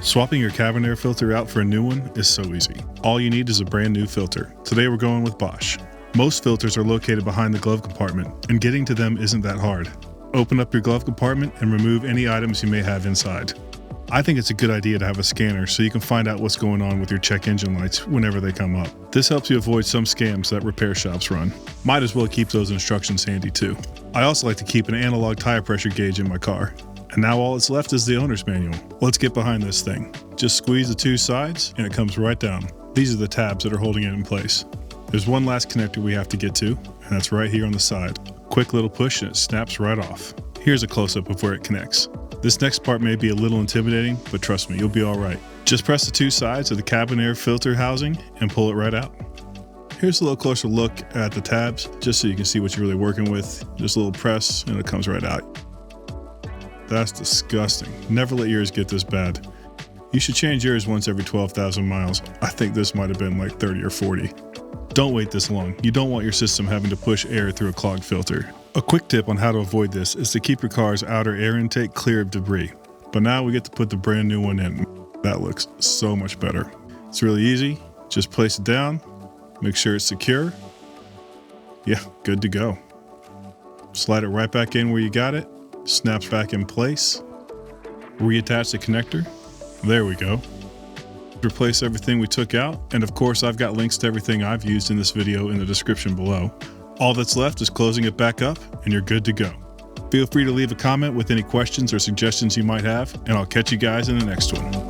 Swapping your cabin air filter out for a new one is so easy. All you need is a brand new filter. Today we're going with Bosch. Most filters are located behind the glove compartment, and getting to them isn't that hard. Open up your glove compartment and remove any items you may have inside. I think it's a good idea to have a scanner so you can find out what's going on with your check engine lights whenever they come up. This helps you avoid some scams that repair shops run. Might as well keep those instructions handy too. I also like to keep an analog tire pressure gauge in my car. And now all that's left is the owner's manual. Let's get behind this thing. Just squeeze the two sides and it comes right down. These are the tabs that are holding it in place. There's one last connector we have to get to, and that's right here on the side. Quick little push and it snaps right off. Here's a close-up of where it connects. This next part may be a little intimidating, but trust me, you'll be all right. Just press the two sides of the cabin air filter housing and pull it right out. Here's a little closer look at the tabs, just so you can see what you're really working with. Just a little press and it comes right out. That's disgusting. Never let yours get this bad. You should change yours once every 12,000 miles. I think this might have been like 30 or 40. Don't wait this long. You don't want your system having to push air through a clogged filter. A quick tip on how to avoid this is to keep your car's outer air intake clear of debris. But now we get to put the brand new one in. That looks so much better. It's really easy. Just place it down, make sure it's secure. Yeah, good to go. Slide it right back in where you got it. Snaps back in place. Reattach the connector. There we go. Replace everything we took out, and of course I've got links to everything I've used in this video in the description below. All that's left is closing it back up and you're good to go. Feel free to leave a comment with any questions or suggestions you might have, and I'll catch you guys in the next one.